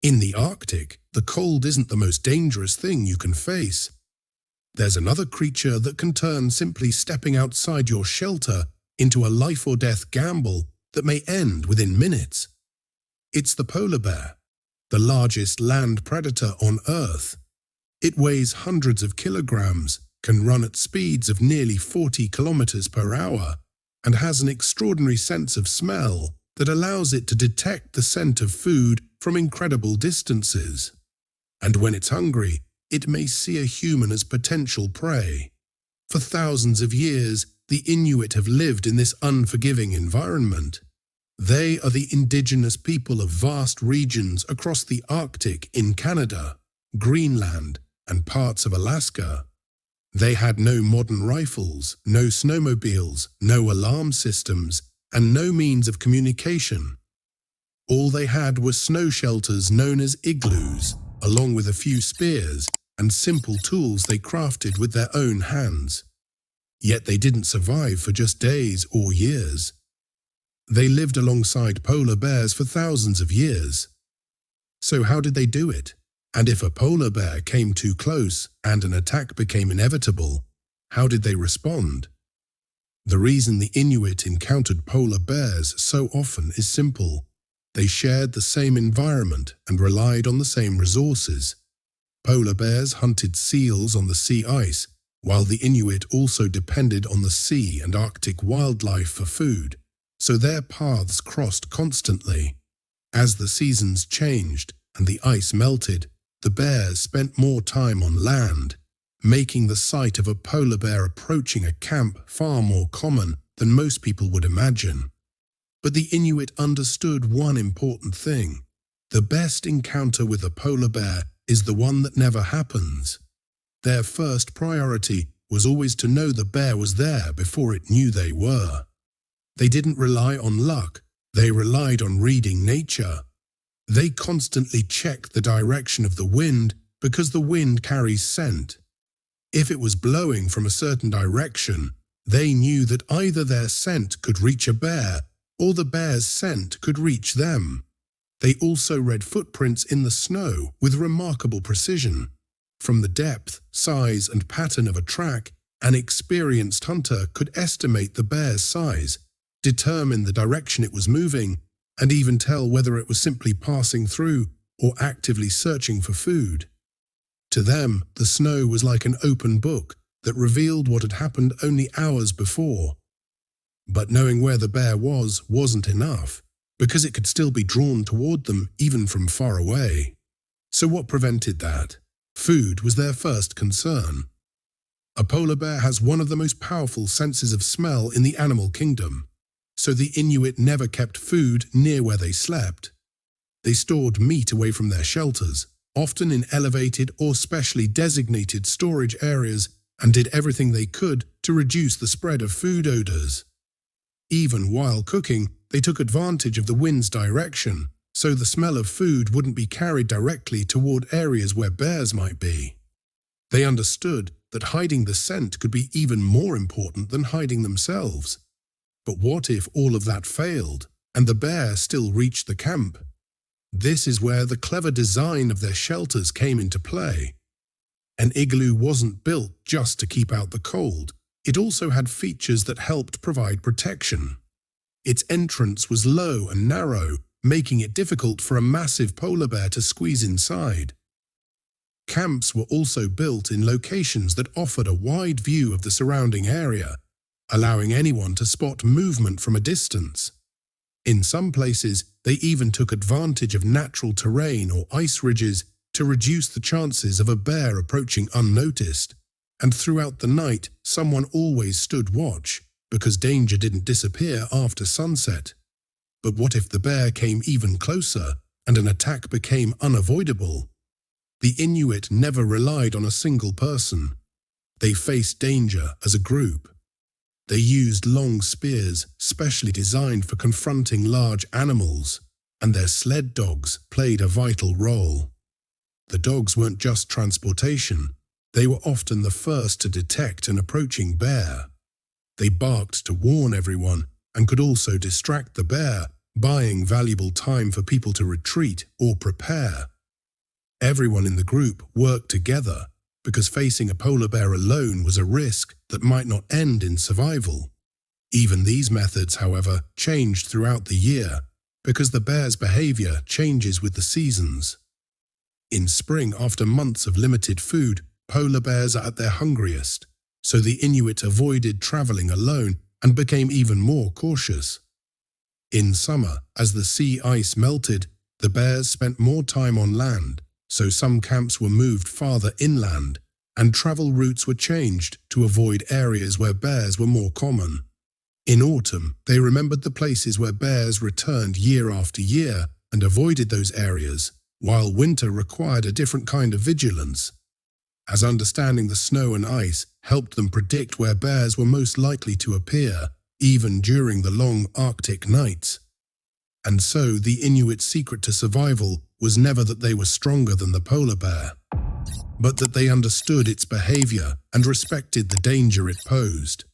In the Arctic, the cold isn't the most dangerous thing you can face. There's another creature that can turn simply stepping outside your shelter into a life-or-death gamble that may end within minutes. It's the polar bear, the largest land predator on Earth. It weighs hundreds of kilograms, can run at speeds of nearly 40 kilometers per hour, and has an extraordinary sense of smell that allows it to detect the scent of food from incredible distances. And when it's hungry, it may see a human as potential prey. For thousands of years, the Inuit have lived in this unforgiving environment. They are the indigenous people of vast regions across the Arctic in Canada, Greenland, and parts of Alaska. They had no modern rifles, no snowmobiles, no alarm systems, and no means of communication. All they had were snow shelters known as igloos, along with a few spears and simple tools they crafted with their own hands. Yet they didn't survive for just days or years. They lived alongside polar bears for thousands of years. So how did they do it? And if a polar bear came too close and an attack became inevitable, how did they respond? The reason the Inuit encountered polar bears so often is simple. They shared the same environment and relied on the same resources. Polar bears hunted seals on the sea ice, while the Inuit also depended on the sea and Arctic wildlife for food, so their paths crossed constantly. As the seasons changed and the ice melted, the bears spent more time on land, making the sight of a polar bear approaching a camp far more common than most people would imagine. But the Inuit understood one important thing. The best encounter with a polar bear is the one that never happens. Their first priority was always to know the bear was there before it knew they were. They didn't rely on luck, they relied on reading nature. They constantly checked the direction of the wind because the wind carries scent. If it was blowing from a certain direction, they knew that either their scent could reach a bear or the bear's scent could reach them. They also read footprints in the snow with remarkable precision. From the depth, size, and pattern of a track, an experienced hunter could estimate the bear's size, determine the direction it was moving, and even tell whether it was simply passing through or actively searching for food. To them, the snow was like an open book that revealed what had happened only hours before. But knowing where the bear wasn't enough, because it could still be drawn toward them even from far away. So what prevented that? Food was their first concern. A polar bear has one of the most powerful senses of smell in the animal kingdom, so the Inuit never kept food near where they slept. They stored meat away from their shelters, often in elevated or specially designated storage areas, and did everything they could to reduce the spread of food odors. Even while cooking, they took advantage of the wind's direction, so the smell of food wouldn't be carried directly toward areas where bears might be. They understood that hiding the scent could be even more important than hiding themselves. But what if all of that failed, and the bear still reached the camp? This is where the clever design of their shelters came into play. An igloo wasn't built just to keep out the cold. It also had features that helped provide protection. Its entrance was low and narrow, making it difficult for a massive polar bear to squeeze inside. Camps were also built in locations that offered a wide view of the surrounding area, allowing anyone to spot movement from a distance. In some places, they even took advantage of natural terrain or ice ridges to reduce the chances of a bear approaching unnoticed. And throughout the night, someone always stood watch, because danger didn't disappear after sunset. But what if the bear came even closer and an attack became unavoidable? The Inuit never relied on a single person. They faced danger as a group. They used long spears specially designed for confronting large animals, and their sled dogs played a vital role. The dogs weren't just transportation. They were often the first to detect an approaching bear. They barked to warn everyone and could also distract the bear buying valuable time for people to retreat or prepare. Everyone in the group worked together because facing a polar bear alone was a risk that might not end in survival. Even these methods, however, changed throughout the year because the bear's behavior changes with the seasons. In spring, after months of limited food, polar bears are at their hungriest, so the Inuit avoided traveling alone and became even more cautious. In summer, as the sea ice melted, the bears spent more time on land, so some camps were moved farther inland, and travel routes were changed to avoid areas where bears were more common. In autumn, they remembered the places where bears returned year after year and avoided those areas, while winter required a different kind of vigilance, as understanding the snow and ice helped them predict where bears were most likely to appear, even during the long Arctic nights. And so the Inuit's secret to survival was never that they were stronger than the polar bear, but that they understood its behavior and respected the danger it posed.